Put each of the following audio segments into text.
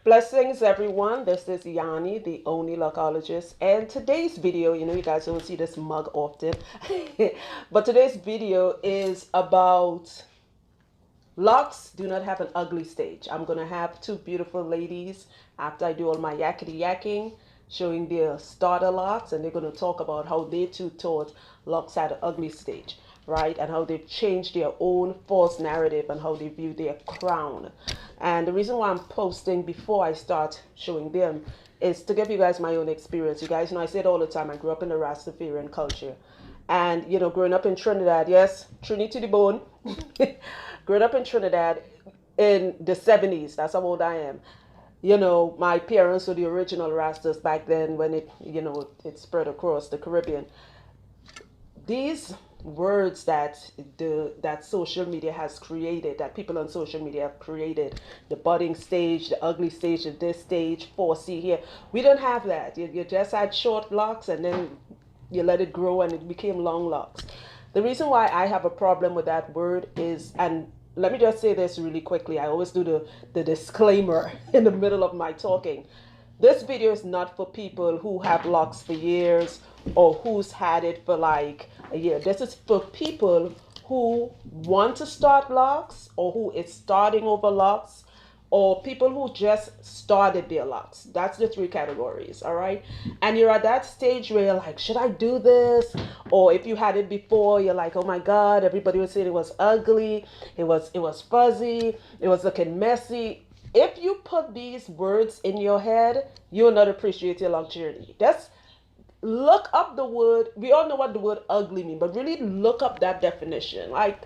Blessings, everyone. This is Yanni, the only lochologist. And today's video, you guys don't see this mug often, but today's video is about locks do not have an ugly stage. I'm going to have two beautiful ladies after I do all my yakety yakking showing their starter locks, and they're going to talk about how they too thought locks had an ugly stage, right? And how they've changed their own false narrative and how they view their crown. And the reason why I'm posting before I start showing them is to give you guys my own experience. You guys know I say it all the time. I grew up in the Rastafarian culture. And, growing up in Trinidad, yes, Trini to the bone. Growing up in Trinidad in the 70s, that's how old I am. My parents were the original Rastas back then when it spread across the Caribbean. These words that social media has created, that people on social media have created, the budding stage, the ugly stage, and this stage, 4C here, we don't have that. You just had short locks and then you let it grow and it became long locks. The reason why I have a problem with that word is, and let me just say this really quickly, I always do the disclaimer in the middle of my talking. This video is not for people who have locks for years or who's had it for like a year. This is for people who want to start locks or who is starting over locks or people who just started their locks. That's the three categories, all right? And you're at that stage where you're like, should I do this? Or if you had it before, you're like, oh my God, everybody was saying it was ugly, it was fuzzy, it was looking messy. If you put these words in your head, you'll not appreciate your lock journey. Look up the word. We all know what the word ugly means, but really look up that definition. Like,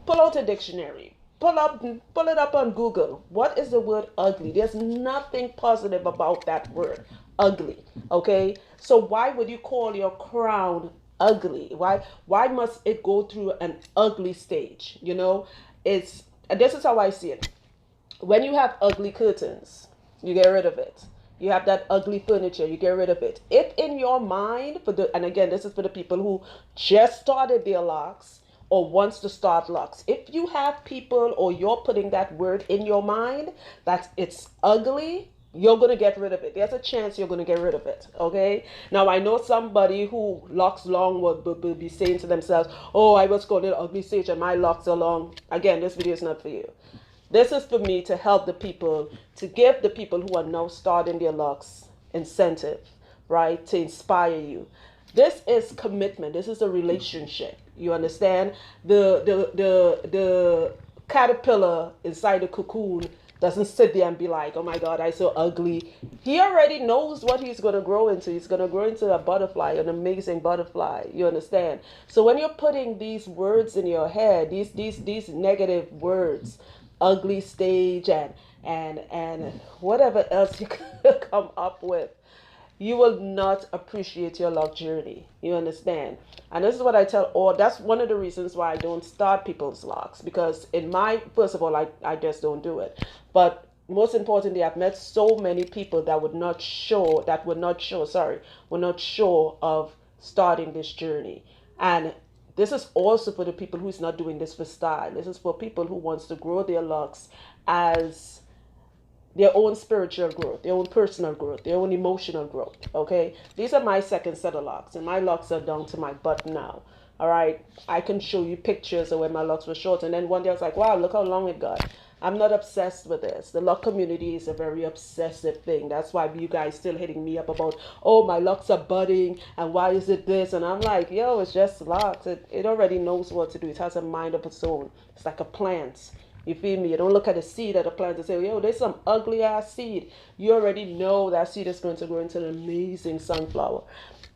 pull out a dictionary. Pull it up on Google. What is the word ugly? There's nothing positive about that word, ugly. Okay? So why would you call your crown ugly? Why must it go through an ugly stage? This is how I see it. When you have ugly curtains, you get rid of it. You have that ugly furniture, you get rid of it. If in your mind, and again, this is for the people who just started their locks or wants to start locks. If you have people or you're putting that word in your mind that it's ugly, you're going to get rid of it. There's a chance you're going to get rid of it, okay? Now, I know somebody who locks long will be saying to themselves, oh, I was called an ugly stage and my locks are long. Again, this video is not for you. This is for me to help the people, to give the people who are now starting their locks incentive, right? To inspire you. This is commitment. This is a relationship. You understand? The caterpillar inside the cocoon doesn't sit there and be like, oh my God, I'm so ugly. He already knows what he's going to grow into. He's going to grow into a butterfly, an amazing butterfly. You understand? So when you're putting these words in your head, these negative words, ugly stage and whatever else you could come up with, you will not appreciate your love journey. You understand? And this is what I tell all. That's one of the reasons why I don't start people's locks, because first of all, I just don't do it. But most importantly, I've met so many people that were not sure of starting this journey. And this is also for the people who's not doing this for style. This is for people who wants to grow their locks as their own spiritual growth, their own personal growth, their own emotional growth, okay? These are my second set of locks, and my locks are down to my butt now, all right? I can show you pictures of when my locks were short, and then one day I was like, wow, look how long it got. I'm not obsessed with this. The lock community is a very obsessive thing. That's why you guys still hitting me up about, oh, my locks are budding, and why is it this? And I'm like, yo, it's just locks. It already knows what to do. It has a mind of its own. It's like a plant. You feel me? You don't look at the seed of the plant and say, yo, there's some ugly ass seed. You already know that seed is going to grow into an amazing sunflower.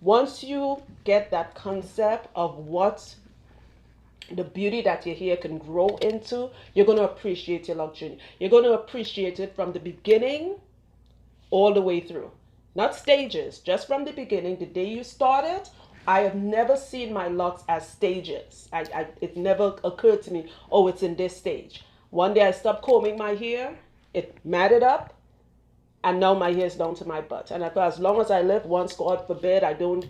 Once you get that concept of what the beauty that your hair can grow into, you're going to appreciate your lock journey. You're going to appreciate it from the beginning all the way through. Not stages, just from the beginning, the day you started. I have never seen my locks as stages. It never occurred to me, oh, it's in this stage. One day I stopped combing my hair, it matted up, and now my hair is down to my butt. And as long as I live, once God forbid I don't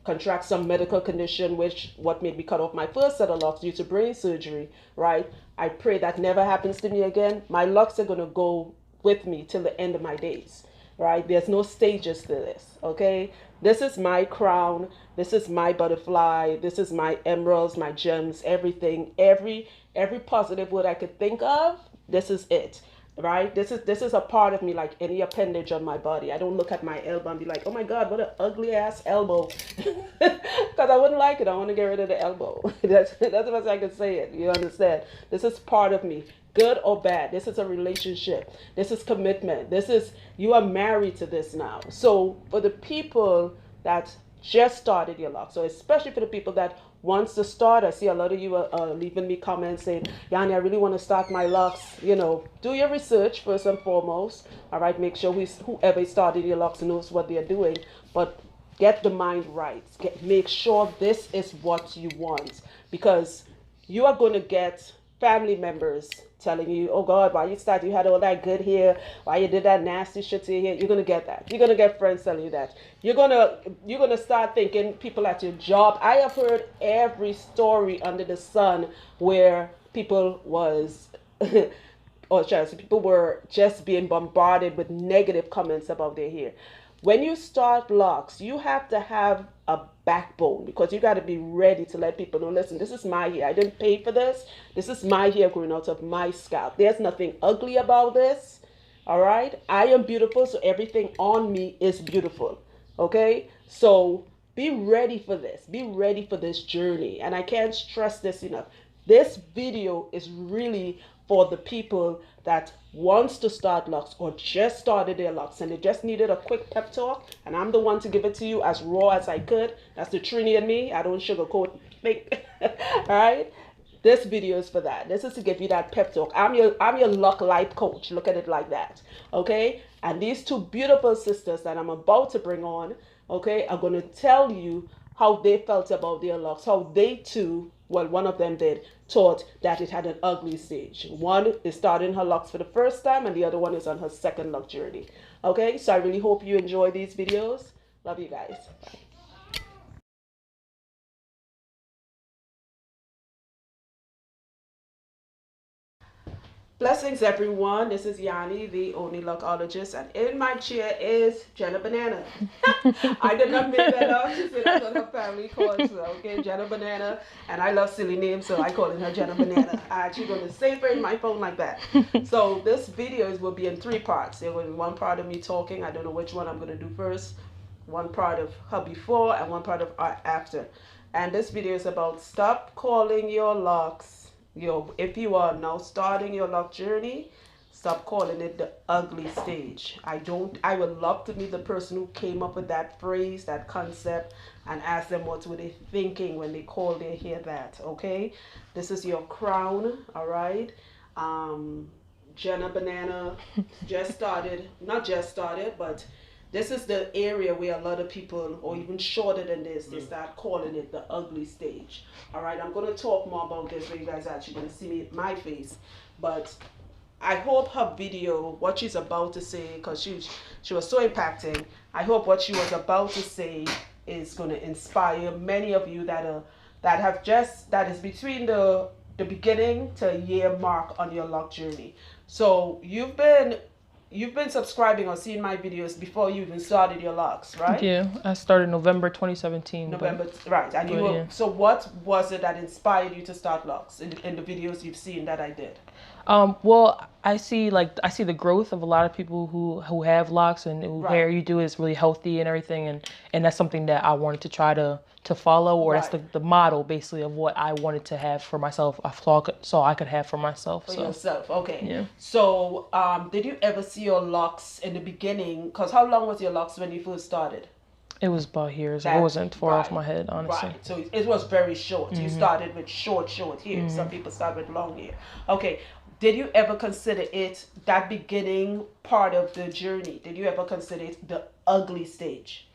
contract some medical condition, which what made me cut off my first set of locks due to brain surgery, right? I pray that never happens to me again. My locks are going to go with me till the end of my days, right? There's no stages to this, okay? This is my crown. This is my butterfly. This is my emeralds, my gems, everything, every positive word I could think of. This is it, right? This is a part of me, like any appendage on my body. I don't look at my elbow and be like, oh my God, what an ugly ass elbow, because I wouldn't like it. I want to get rid of the elbow. That's the best I can say it. You understand? This is part of me, good or bad. This is a relationship. This is commitment. This is, you are married to this now. So for the people that just started your lock, so especially for the people that wants to start, I see a lot of you are leaving me comments saying, Yanni, I really want to start my locks. You know, do your research first and foremost. All right, make sure whoever started your locks knows what they're doing, but get the mind right. Make sure this is what you want, because you are going to get family members telling you, oh God, why you started, you had all that good hair, why you did that nasty shit to your hair. You're gonna get that. You're gonna get friends telling you that. You're gonna start thinking people at your job. I have heard every story under the sun where people was or just people were just being bombarded with negative comments about their hair. When you start locks, you have to have a backbone, because you got to be ready to let people know, listen, this is my hair. I didn't pay for this. This is my hair growing out of my scalp. There's nothing ugly about this. All right. I am beautiful, so everything on me is beautiful. Okay. So be ready for this. Be ready for this journey. And I can't stress this enough. This video is really for the people that wants to start locks or just started their locks and they just needed a quick pep talk, and I'm the one to give it to you as raw as I could. That's the Trini in me. I don't sugarcoat. All right. This video is for that. This is to give you that pep talk. I'm your lock life coach. Look at it like that. Okay. And these two beautiful sisters that I'm about to bring on, okay, are going to tell you how they felt about their locks, how they too, well, one of them did, thought that it had an ugly stage. One is starting her locks for the first time, and the other one is on her second lock journey. Okay, so I really hope you enjoy these videos. Love you guys. Bye. Blessings, everyone. This is Yanni, the only lockologist, and in my chair is Jenna Banana. I did not make that up. She said that's what her family calls her. Okay, Jenna Banana, and I love silly names, so I call her Jenna Banana. I actually going to save her in my phone like that. So this videos will be in 3 parts. There will be one part of me talking. I don't know which one I'm going to do first. One part of her before and one part of her after. And this video is about stop calling your locks. If you are now starting your lock journey, stop calling it the ugly stage. I would love to meet the person who came up with that phrase, that concept, and ask them what were they thinking when they called their hair that. Okay, this is your crown. All right. Jenna Banana just started, not just started, but this is the area where a lot of people, or even shorter than this, they start calling it the ugly stage. All right, I'm going to talk more about this where you guys are actually going to see me, my face. But I hope her video, what she's about to say, because she was so impacting, I hope what she was about to say is going to inspire many of you that is between the beginning to a year mark on your lock journey. So you've been subscribing or seeing my videos before you even started your locks, right? Yeah, I started November 2017. Right. And so what was it that inspired you to start locks in the videos you've seen that I did? Well, I see the growth of a lot of people who have locks, and who hair you do is really healthy and everything, and that's something that I wanted to try to follow, or that's the model basically of what I wanted to have for myself. So I could have for myself. For yourself, okay. Yeah. So, did you ever see your locks in the beginning? Because how long was your locks when you first started? It was about here, so it wasn't far off my head, honestly. Right, so it was very short. You started with short hair. Some people start with long hair. Okay. Did you ever consider it, that beginning part of the journey, did you ever consider it the ugly stage?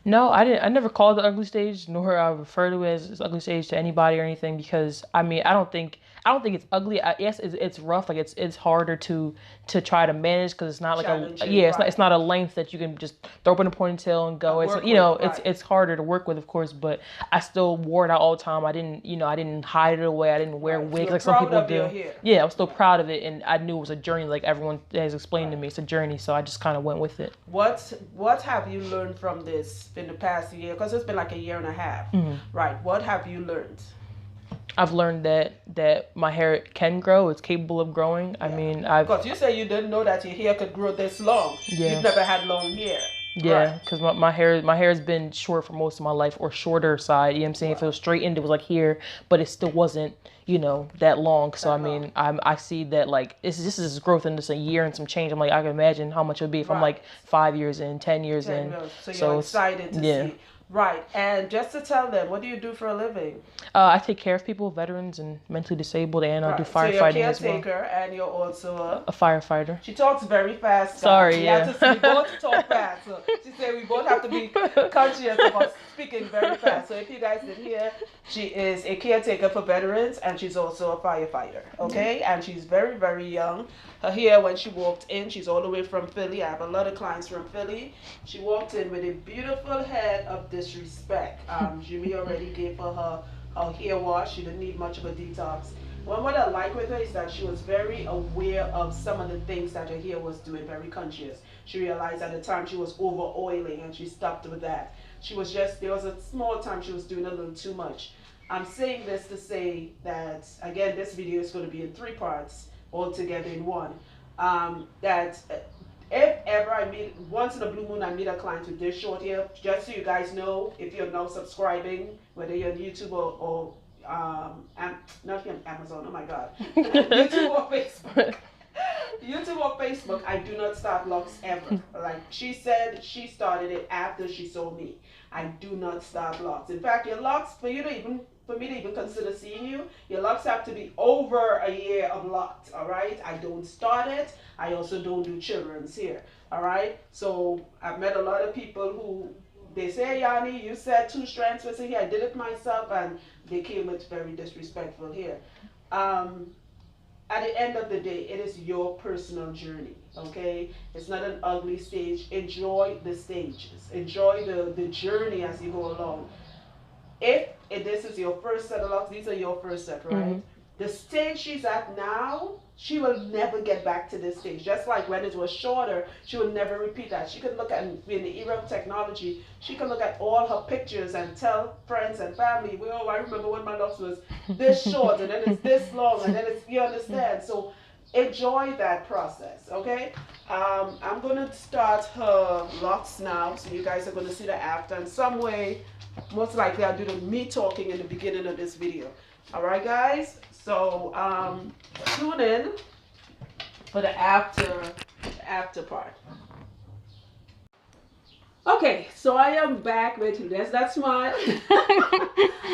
No, I didn't. I never called it the ugly stage, nor I refer to it as ugly stage to anybody or anything, because I mean, I don't think I don't think it's ugly. Yes, it's rough. Like it's harder to try to manage because it's not like it's not a length that you can just throw up in a ponytail and go. It's it's harder to work with, of course, but I still wore it out all the time. I didn't hide it away. I didn't wear wigs like some people do. Yeah, I was still proud of it, and I knew it was a journey. Like everyone has explained to me, it's a journey. So I just kind of went with it. What have you learned from this in the past year? Because it's been like a year and a half, right? What have you learned? I've learned that my hair can grow. It's capable of growing. I mean, because you say you didn't know that your hair could grow this long. Yeah. You've never had long hair. Yeah, because my hair has been short for most of my life, or shorter side. You know what I'm saying? If it was straightened, it was like here, but it still wasn't, that long. So I mean, I see that like this is growth in just a year and some change. I'm like, I can imagine how much it would be if I'm like 5 years in, 10 years in. So you're excited to see. Right, and just to tell them, what do you do for a living? I take care of people, veterans, and mentally disabled, and I do firefighting as well. So you're a caretaker, and you're also a firefighter. She talks very fast. Sorry, we both talk fast. So she said we both have to be conscious about speaking very fast. So if you guys didn't hear, she is a caretaker for veterans, and she's also a firefighter. Okay, and she's very, very young. Her hair, when she walked in, she's all the way from Philly. I have a lot of clients from Philly. She walked in with a beautiful head of disrespect. Jimmy already gave her hair wash. She didn't need much of a detox. What I like with her is that she was very aware of some of the things that her hair was doing, very conscious. She realized at the time she was over oiling, and she stopped with that. There was a small time she was doing a little too much. I'm saying this to say that, again, this video is going to be in 3 parts, all together in one. That if ever I meet, once in a blue moon, I meet a client with this short hair, just so you guys know, if you're now subscribing, whether you're on YouTube or not here on Amazon, oh my God, YouTube or Facebook. YouTube or Facebook, I do not start Locs ever. Like she said, she started it after she saw me. I do not start Locs. In fact, your Locs, for me to even consider seeing you, your Locs have to be over a year of locked, all right? I don't start it. I also don't do children's hair, all right? So I've met a lot of people who, they say, Yanni, you said 2 strands was here. I did it myself, and they came with very disrespectful hair. At the end of the day, it is your personal journey, okay? It's not an ugly stage. Enjoy the stages. Enjoy the journey as you go along. If this is your first set of Locs, these are your first set, right? The stage she's at now, she will never get back to this stage. Just like when it was shorter, she will never repeat that. She could look at, in the era of technology, she can look at all her pictures and tell friends and family, well, I remember when my Locs was this short, and then it's this long, and then it's, you understand? So enjoy that process, okay? I'm going to start her Locs now, so you guys are going to see the after. In some way, most likely I'll do the me talking in the beginning of this video. All right, guys? So tune in for the after part. Okay, so I am back with, there's that smile.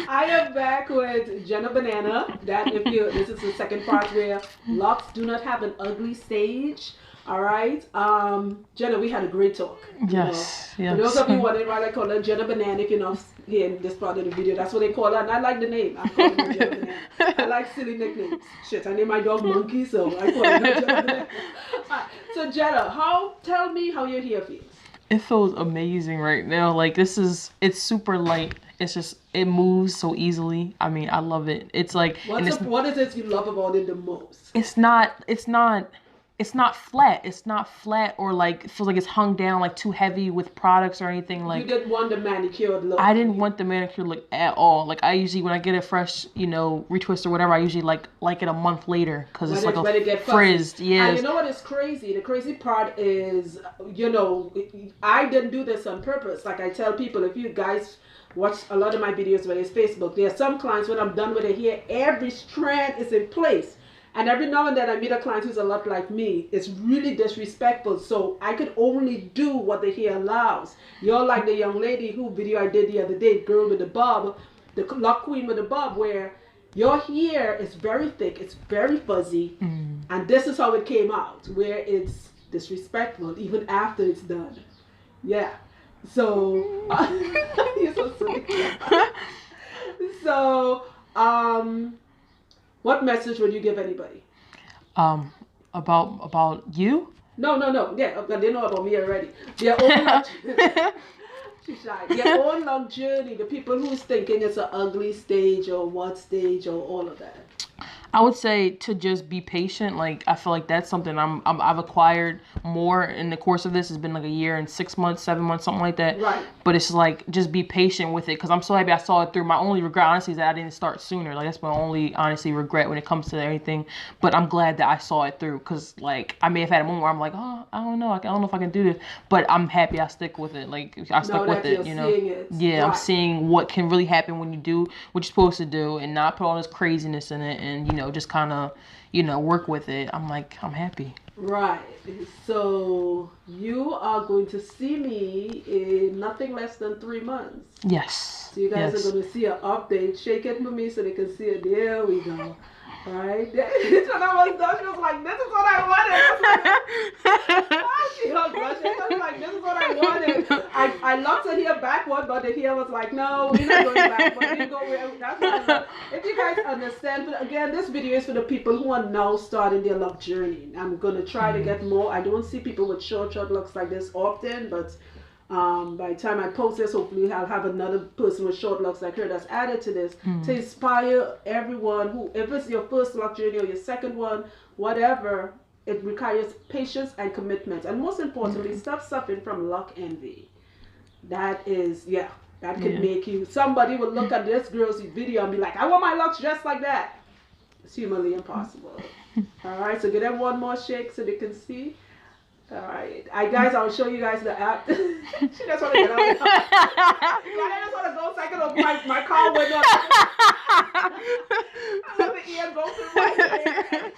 I am back with Jenna Banana. This is the second part where Locs do not have an ugly stage. All right, Jenna, we had a great talk. Yes, yes. For those of you wondering why they call her Jenna Banana, if you're not here in this part of the video, that's what they call her, and I like the name. I call her Jenna Banana. I like silly nicknames. Shit, I named my dog Monkey, so I call her Jenna Banana. Right. So Jenna, tell me how your hair feels. It feels amazing right now. Like it's super light. It's just, it moves so easily. I mean, I love it. It's like, what is it you love about it the most? It's not flat. It's not flat or like, it feels like it's hung down like too heavy with products or anything. Like, you didn't want the manicured look. I didn't want the manicured look at all. Like I usually, when I get a fresh, retwist or whatever, I usually like it a month later because it's like a frizzed. Yeah. And you know what is crazy? The crazy part is, I didn't do this on purpose. Like I tell people, if you guys watch a lot of my videos, whether it's Facebook, there are some clients when I'm done with the hair, every strand is in place. And every now and then I meet a client who's a lot like me. It's really disrespectful. So I could only do what the hair allows. You're like the young lady who video I did the other day, girl with the bob, the lock queen with the bob, where your hair is very thick, it's very fuzzy, and this is how it came out, where it's disrespectful even after it's done. Yeah. So you're so silly. So What message would you give anybody? About you. No. Yeah, they know about me already. Their own luck. She's shy. Their own luck journey. The people who's thinking it's an ugly stage or what stage or all of that. I would say to just be patient. Like, I feel like that's something I've acquired more in the course of this. It's been like a year and 6 months, 7 months, something like that. Right. But it's like, just be patient with it, because I'm so happy I saw it through. My only regret, honestly, is that I didn't start sooner. Like, that's my only, honestly, regret when it comes to everything. But I'm glad that I saw it through, because, like, I may have had a moment where I'm like, oh, I don't know. I don't know if I can do this. But I'm happy I stick with it. Like, I stuck with it, you know. Yeah, I'm seeing what can really happen when you do what you're supposed to do and not put all this craziness in it, and, you know, just kind of, you know, work with it. I'm happy. Right. So you are going to see me in nothing less than 3 months. Yes. So you guys are going to see an update. Shake it for me so they can see it. There we go. Right? When I was done, she was like, this is what I wanted. She was blushing. She was like, this is what I wanted. I loved to hear backward, but the hair was like, no, we're not going backward. We go where, that's what I love. If you guys understand, but again, this video is for the people who are now starting their luck journey. I'm going to try to get more. I don't see people with short looks like this often, but by the time I post this, hopefully I'll have another person with short locks like her that's added to this to inspire everyone who, if it's your first luck journey or your second one, whatever, it requires patience and commitment. And most importantly, stop suffering from luck envy. That is, that could make you, somebody will look at this girl's video and be like, I want my locks just like that. It's humanly impossible. All right, so give them one more shake so they can see. Alright, guys, I'll show you guys the app. She just want to get out of the car. I just want to go so I can open my car window. I let the ear go through my hair.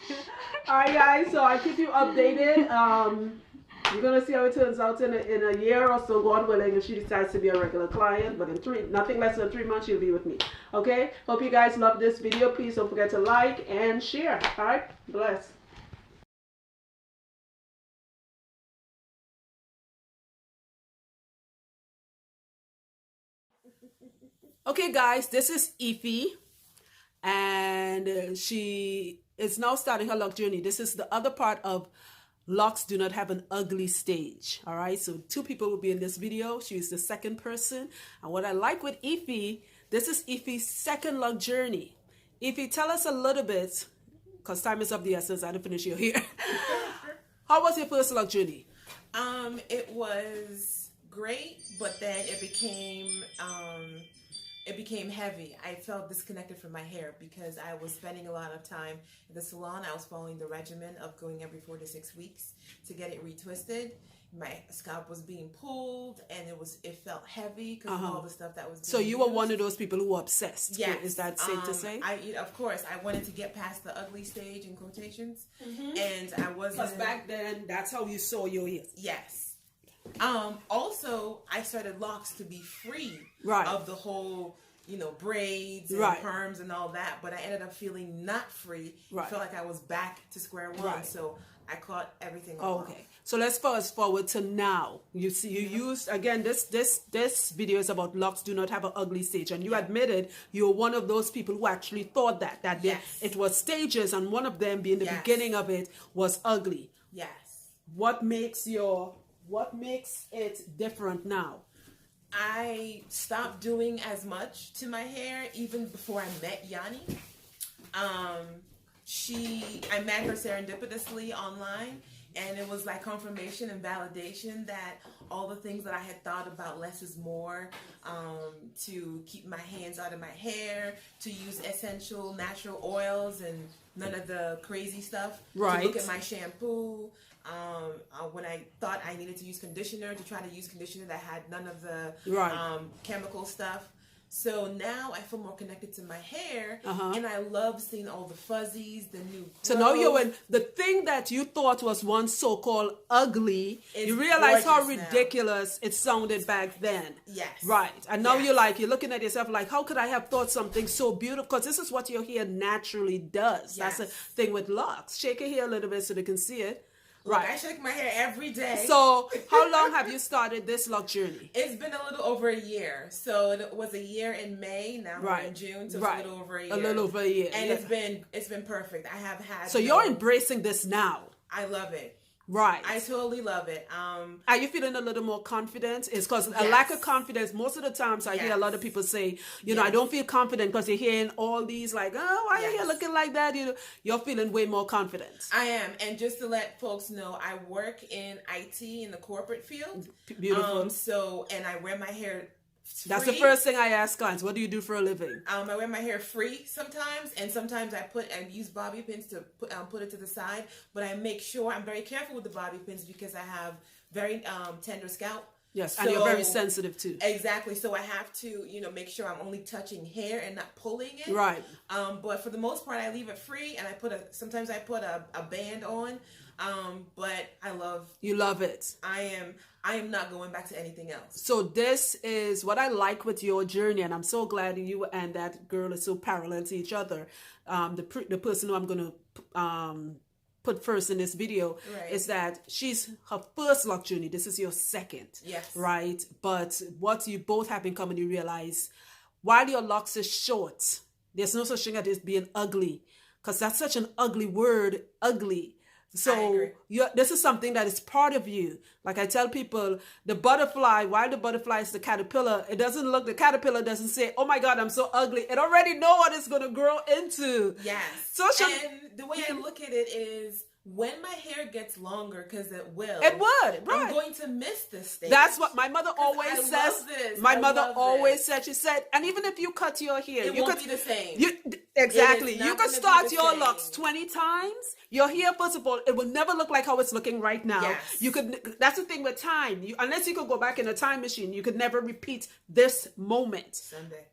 Alright, guys, so I keep you updated. You're going to see how it turns out in a year or so, God willing, if she decides to be a regular client. But in nothing less than 3 months, she'll be with me. Okay? Hope you guys love this video. Please don't forget to like and share. Alright? Bless. Okay, guys, this is Ify, and she is now starting her luck journey. This is the other part of Locs do not have an ugly stage. All right, so 2 people will be in this video. She is the second person, and what I like with Ify, this is Ify's second luck journey. Ify, tell us a little bit, because time is of the essence. I didn't finish your hair. How was your first luck journey? It was great, but then it became heavy. I felt disconnected from my hair because I was spending a lot of time in the salon. I was following the regimen of going every 4 to 6 weeks to get it retwisted. My scalp was being pulled, and it felt heavy because of all the stuff that was being So you were one of those people who were obsessed. Yes. Is that safe to say? Of course, I wanted to get past the ugly stage in quotations, and I wasn't. Because back then, that's how you saw your hair. Yes. Also, I started Locs to be free of the whole, braids and perms and all that, but I ended up feeling not free. I felt like I was back to square one, so I caught everything off. Okay, so let's fast forward to now. You see, you used, again, this video is about Locs do not have an ugly stage, and you admitted you're one of those people who actually thought that it was stages, and one of them being the beginning of it was ugly. Yes. What makes it different now? I stopped doing as much to my hair even before I met Yanni. I met her serendipitously online, and it was like confirmation and validation that all the things that I had thought about less is more, to keep my hands out of my hair, to use essential natural oils and none of the crazy stuff. Right. To look at my shampoo. When I thought I needed to use conditioner, to try to use conditioner that had none of the chemical stuff. So now I feel more connected to my hair, and I love seeing all the fuzzies, the new growth. So now you're in the thing that you thought was once so-called ugly, you realize how ridiculous it sounded back then. Yes. Right. And now you're looking at yourself like, how could I have thought something so beautiful? Because this is what your hair naturally does. That's the thing with Locs. Shake your hair a little bit so they can see it. Look, I shake my hair every day. So how long have you started this lock journey? It's been a little over a year. So it was a year in May. Now we're in June, so it's a little over a year. A little over a year. And it's been perfect. I have had. So you're embracing this now. I love it. Right. I totally love it. Are you feeling a little more confident? It's because a lack of confidence, most of the times I hear a lot of people say, you know, I don't feel confident because you're hearing all these like, oh, why are you here looking like that? You know, you're feeling way more confident. I am. And just to let folks know, I work in IT in the corporate field. Beautiful. And I wear my hair free. That's the first thing I ask clients. What do you do for a living? I wear my hair free sometimes, and sometimes I use bobby pins to put it to the side. But I make sure I'm very careful with the bobby pins because I have very tender scalp. Yes, and you're very sensitive too. Exactly. So I have to, make sure I'm only touching hair and not pulling it. Right. But for the most part, I leave it free, and sometimes I put a band on. But I love. You love it. I am not going back to anything else. So this is what I like with your journey, and I'm so glad you and that girl are so parallel to each other. The person who I'm going to put first in this video is that she's her first lock journey. This is your second. Yes. Right? But what you both have in common, you realize while your locks is short, there's no such thing as being ugly, because that's such an ugly word, ugly. So this is something that is part of you. Like I tell people, the butterfly, while the butterfly is the caterpillar, the caterpillar doesn't say, oh my God, I'm so ugly. It already know what it's going to grow into. Yes. And the way I look at it is, when my hair gets longer, because it will. It would, right. I'm going to miss this stage. That's what my mother always says. My mother always said, she said, and even if you cut your hair, it won't be the same. Exactly. You could start your locks 20 times. Your hair, first of all, it will never look like how it's looking right now. Yes. That's the thing with time. Unless you could go back in a time machine, you could never repeat this moment. Someday.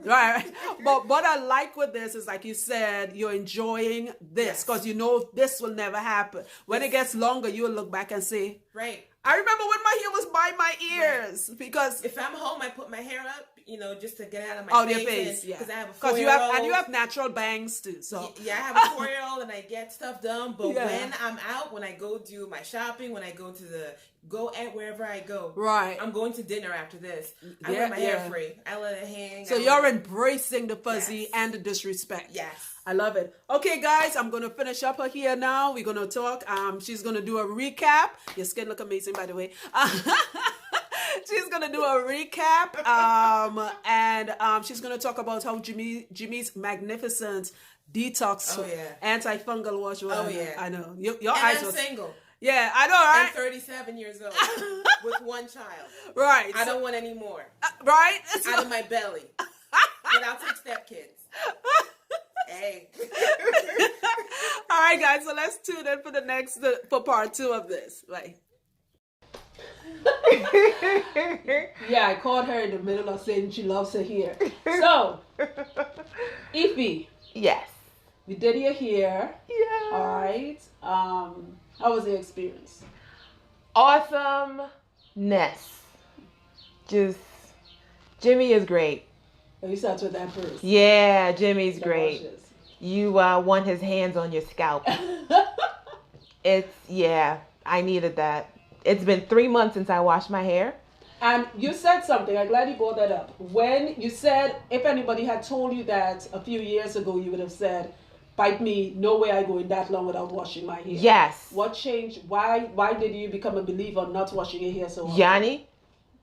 Right. But what I like with this is, like you said, you're enjoying this because you know this will never happen. When it gets longer, you will look back and say, right. I remember when my hair was by my ears. Because if I'm home, I put my hair up, just to get out of my face. Because I have a 4-year-old. You have natural bangs too. So I have a 4-year-old and I get stuff done. But when I'm out, when I go do my shopping, when I go wherever I go, I'm going to dinner after this. I wear my hair free. I let it hang. So you're embracing the fuzzy and the disrespect. Yes. I love it. Okay, guys, I'm going to finish up her here now. We're going to talk. She's going to do a recap. Your skin look amazing, by the way. She's going to do a recap. And she's going to talk about how Jimmy's magnificent detox antifungal wash. Oh, yeah. I know. Your eyes are single. Yeah, I know, right? I'm 37 years old with one child. Right. I don't want any more. Right? Out of my belly. But I'll take stepkids. Hey. All right, guys, so let's tune in for part 2 of this. Right. Yeah, I caught her in the middle of saying she loves her hair. So, Ify. Yes. We did your hair. Yeah. All right. How was the experience? Awesomeness. Just, Jimmy is great. You start with that first. Yeah, Jimmy's great. You want his hands on your scalp. I needed that. It's been 3 months since I washed my hair. And you said something, I'm glad you brought that up. When you said, if anybody had told you that a few years ago, you would have said, bite me, no way I go in that long without washing my hair. Yes. What changed? Why did you become a believer not washing your hair so often? Yanni?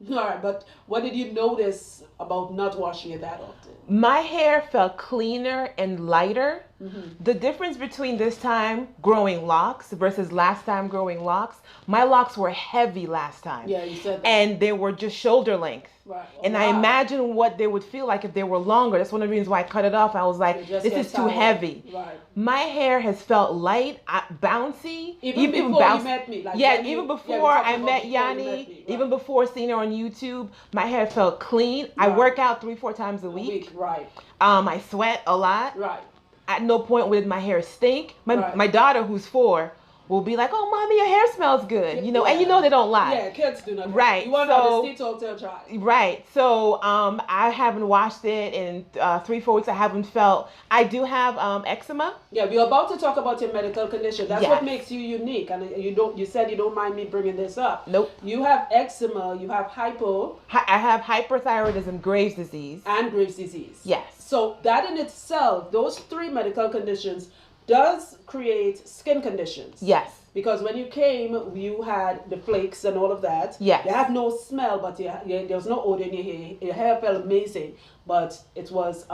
All right, but what did you notice about not washing it that often? My hair felt cleaner and lighter. Mm-hmm. The difference between this time growing locks versus last time growing locks, my locks were heavy last time. Yeah, you said that. And they were just shoulder length. Right. Oh, and I imagine what they would feel like if they were longer. That's one of the reasons why I cut it off. I was like, this is too heavy. Right. My hair has felt light, bouncy. Even before you met me. Like even before I met Yanni, even before seeing her on YouTube, my hair felt clean. Right. I work out 3-4 times a week. Right. I sweat a lot. Right. At no point did my hair stink. My daughter, who's 4, will be like, "Oh, mommy, your hair smells good," you know, and you know they don't lie. Yeah, kids do not. Right. You want to stay till dry. Right. So I haven't washed it in 3-4 weeks. I haven't felt. I do have eczema. Yeah, we're about to talk about your medical condition. That's Yes. what makes you unique. And you said you don't mind me bringing this up. Nope. You have eczema. You have I have hyperthyroidism, Graves' disease, and Graves' disease. Yes. So that in itself, those 3 medical conditions, does create skin conditions. Yes. Because when you came, you had the flakes and all of that. Yes. You have no smell, but there was no odor in your hair. Your hair felt amazing, but it was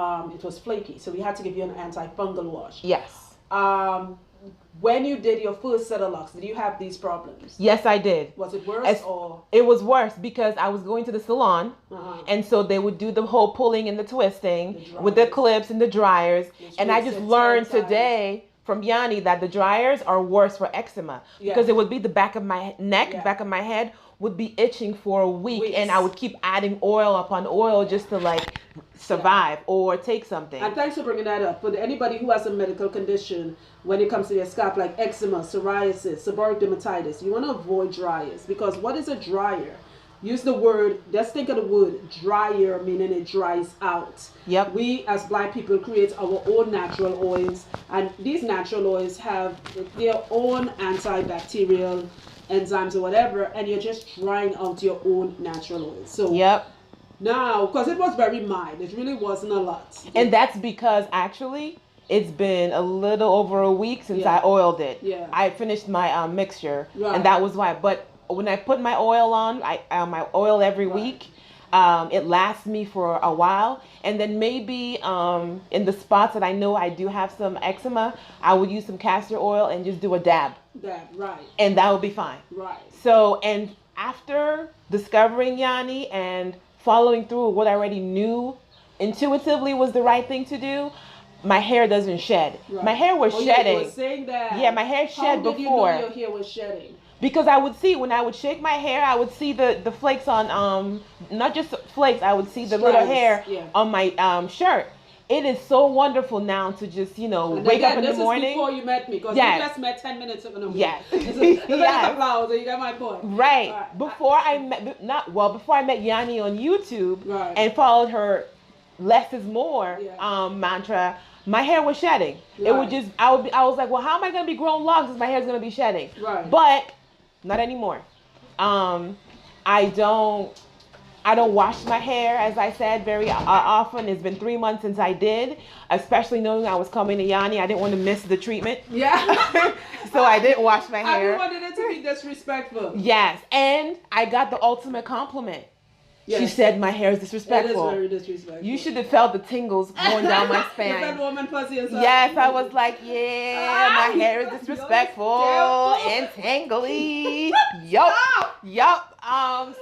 flaky. So we had to give you an antifungal wash. Yes. When you did your first set of locks, did you have these problems? Yes, I did. Was it worse or? It was worse because I was going to the salon, and so they would do the whole pulling and the twisting with the clips and the dryers. And I just learned today from Yanni that the dryers are worse for eczema because it would be the back of my neck, back of my head would be itching for a week, and I would keep adding oil upon oil just to like survive or take something. And thanks for bringing that up. For anybody who has a medical condition when it comes to their scalp, like eczema, psoriasis, seborrheic dermatitis, you want to avoid dryers, because what is a dryer? Use the word, let's think of the word dryer, meaning it dries out. Yep. We as Black people create our own natural oils, and these natural oils have their own antibacterial enzymes or whatever, and you're just drying out your own natural oils. So yep. Now, because it was very mild, it really wasn't a lot. And that's because actually it's been a little over a week since I oiled it. Yeah. I finished my mixture, Right. and that was why. But when I put my oil on, my oil every week. It lasts me for a while, and then maybe in the spots that I know I do have some eczema, I would use some castor oil and just do a dab. Right. And that would be fine. Right. So, and after discovering Yanni and following through with what I already knew intuitively was the right thing to do, my hair doesn't shed. Right. My hair was shedding. You were saying that. Yeah, my hair shed before. How did you know your hair was shedding? Because I would see, when I would shake my hair, I would see the flakes on, not just flakes, I would see the little hair on my shirt. It is so wonderful now to just, wake up in the morning. This is before you met me, because we just met 10 minutes ago. Yes. Applause, you got my point. Right. Before I met Yanni on YouTube and followed her less is more mantra, my hair was shedding. It would just, I was like, well, how am I going to be growing locks if my hair's going to be shedding? Right. But not anymore. I don't wash my hair, as I said, very often. It's been 3 months since I did, especially knowing I was coming to Yanni. I didn't want to miss the treatment. Yeah. So I didn't wash my hair. I wanted it to be disrespectful. Yes. And I got the ultimate compliment. Yes. She said my hair is disrespectful. It is very disrespectful. You should have felt the tingles going down my spine. That woman pussy inside. Yes, I was like, my hair is disrespectful and tangly. Yup.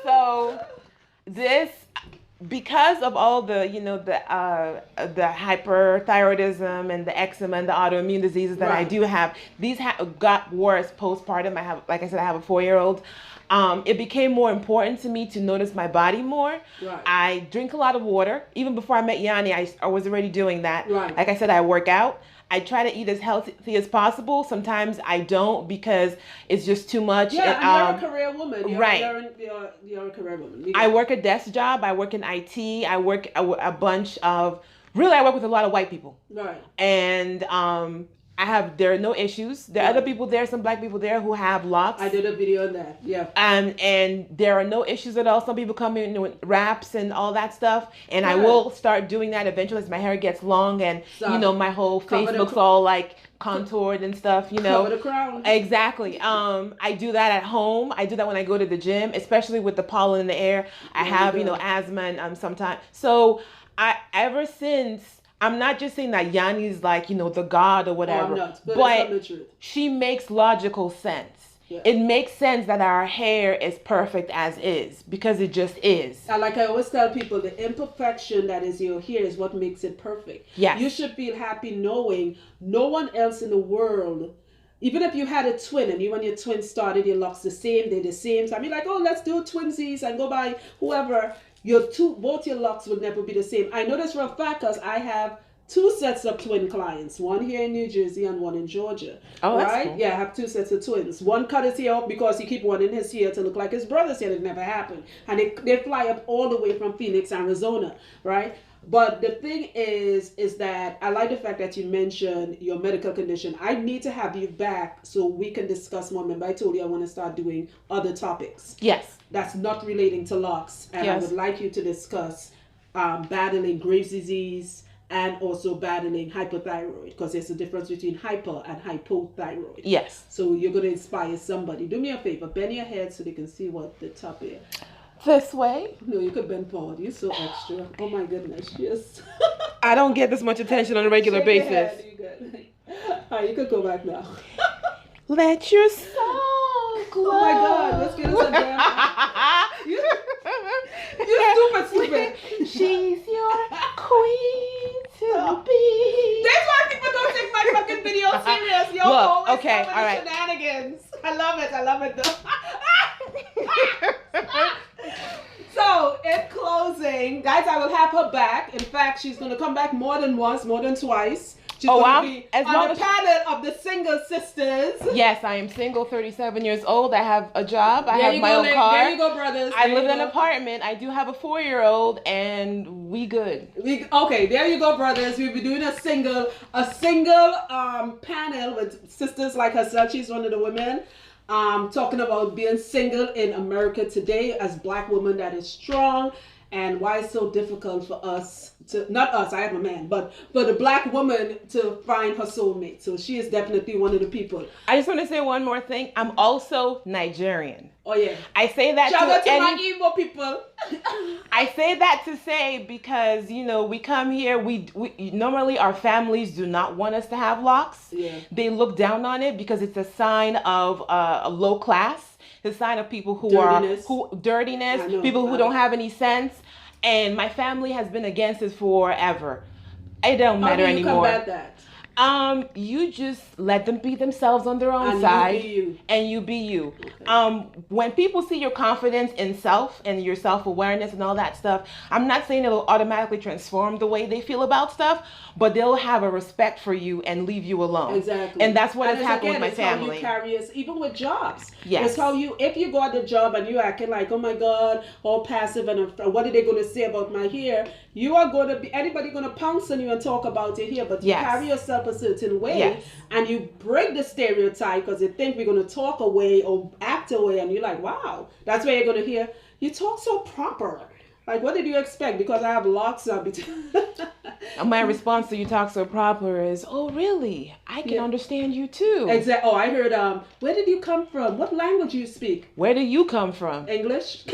So this, because of all the, the hyperthyroidism and the eczema and the autoimmune diseases that I do have, these got worse postpartum. I have, like I said, I have a 4-year-old. It became more important to me to notice my body more. Right. I drink a lot of water. Even before I met Yanni, I was already doing that. Right. Like I said, I work out. I try to eat as healthy as possible. Sometimes I don't because it's just too much. Yeah, and you're a career woman. You're a career woman. I work a desk job. I work in IT. I work a bunch of, I work with a lot of white people. Right. And there are no issues. There are other people there, some Black people there who have locks. I did a video on that. Yeah. And there are no issues at all. Some people come in with wraps and all that stuff. And I will start doing that eventually as my hair gets long and, my whole face looks all like contoured and stuff, Cover the crown. Exactly. I do that at home. I do that when I go to the gym, especially with the pollen in the air. I have, asthma and sometimes. So ever since, I'm not just saying that Yanni's like, the God or whatever, no, but she makes logical sense. Yeah. It makes sense that our hair is perfect as is because it just is. And like I always tell people, the imperfection that is your hair is what makes it perfect. Yes. You should feel happy knowing no one else in the world, even if you had a twin and you and your twin started your locks the same, they're the same. So I mean, like, oh, let's do twinsies and go by whoever. Both your locks would never be the same. I know this for a fact because I have two sets of twin clients, one here in New Jersey and one in Georgia. Oh, that's right? cool. Yeah, I have two sets of twins. One cut his hair off because he keep wanting his hair to look like his brother's hair. It never happened. And they fly up all the way from Phoenix, Arizona, right? But the thing is that I like the fact that you mentioned your medical condition. I need to have you back so we can discuss more. Remember, I told you I want to start doing other topics. Yes. That's not relating to locks. And Yes. I would like you to discuss battling Graves' disease and also battling hypothyroid, because there's a difference between hyper and hypothyroid. Yes. So you're going to inspire somebody. Do me a favor, bend your head so they can see what the top is. This way. No, you could bend forward. You're so extra. Oh my goodness, yes. I don't get this much attention on a regular Shake your basis. head, you good. All right, you could go back now. Let your soul glow. Oh my God, let's get this again. You stupid. She's your queen to be. That's why people don't take my fucking video serious. Yo, Look, always okay, coming all right. shenanigans. I love it though. So, in closing, guys, I will have her back. In fact, she's going to come back more than once, more than twice. She's Oh, going wow. to be As long on the as- panel of the single sisters. Yes, I am single, 37 years old. I have a job. I There have you my go, own car. There you go, brothers. I There live you in an go. apartment. I do have a 4-year-old, and we good. Okay, there you go, brothers. We'll be doing a single panel with sisters like herself. She's one of the women. Talking about being single in America today as Black women that is strong, and why it's so difficult for us to, not us, I have a man, but for the Black woman to find her soulmate. So she is definitely one of the people. I just want to say one more thing. I'm also Nigerian. Oh yeah. I say that Shout out to to my any. Igbo people. I say that to say because we come here. We normally our families do not want us to have locks. Yeah. They look down on it because it's a sign of a low class. It's a sign of people who Dirtiness. dirtiness, I know, people who don't have any sense. And my family has been against it forever. It don't matter How do you anymore. combat that? You just let them be themselves on their own And side, you be you. and you be you. When people see your confidence in self and your self-awareness and all that stuff, I'm not saying it'll automatically transform the way they feel about stuff, but they'll have a respect for you and leave you alone. Exactly. And that's what has it's happened with my it's how family. you carry us, even with jobs. Yes. It's how you, if you got the job and you acting like, oh my God, all passive and what are they going to say about my hair? You are going to be, anybody going to pounce on you and talk about your hair, but you Yes. carry yourself a certain way. Yes. And you break the stereotype because they think we're going to talk away or act away, and you're like, wow, that's where you're going to hear, you talk so proper. Like, what did you expect? Because I have locks up. And my response to you talk so proper is, oh really? I can Yeah. understand you too. Exactly. Oh, I heard, where did you come from? What language you speak? Where do you come from? English.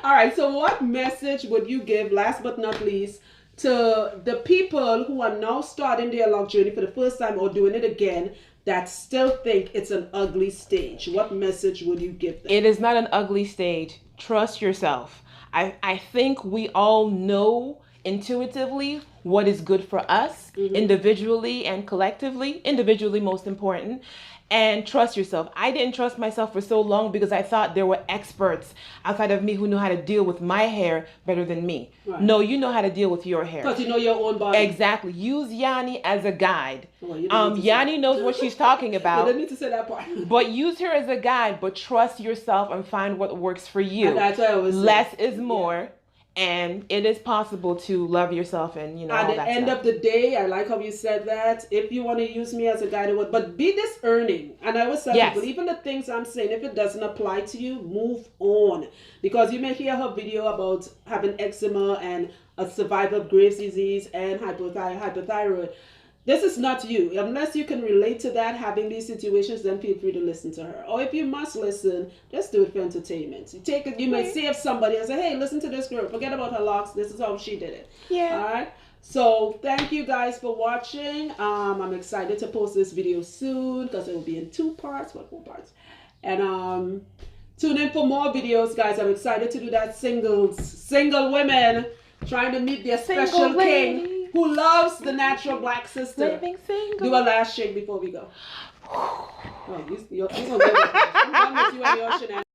All right, so what message would you give, last but not least, to the people who are now starting their log journey for the first time or doing it again that still think it's an ugly stage? What message would you give them? It is not an ugly stage. Trust yourself. I think we all know intuitively what is good for us individually and collectively. Individually, most important. And trust yourself. I didn't trust myself for so long because I thought there were experts outside of me who knew how to deal with my hair better than me. Right. No, you know how to deal with your hair. Because you know your own body. Exactly. Use Yanni as a guide. Well, you didn't need to Yanni say- knows what she's talking You about. didn't need to say that part. But use her as a guide, but trust yourself and find what works for you. And that's what I always say. Less is more, and it is possible to love yourself and all At the that end stuff. of the day, I like how you said that. If you want to use me as a guide, but be discerning. And I always tell Yes. people, even the things I'm saying, if it doesn't apply to you, move on. Because you may hear her video about having eczema and a survivor of Graves' disease and hypothyroid. This is not you. Unless you can relate to that, having these situations, then feel free to listen to her. Or if you must listen, just do it for entertainment. You take it. You may save somebody and say, hey, listen to this girl. Forget about her locks. This is how she did it. Yeah. All right. So thank you guys for watching. I'm excited to post this video soon because it will be in 2 parts, 4 parts. And tune in for more videos, guys. I'm excited to do that. Single women trying to meet their Single special lady. king who loves the natural Black sister. Living single. Do a last shake before we go. Oh, you're gonna go with this. I'm done with you and your shenanigans.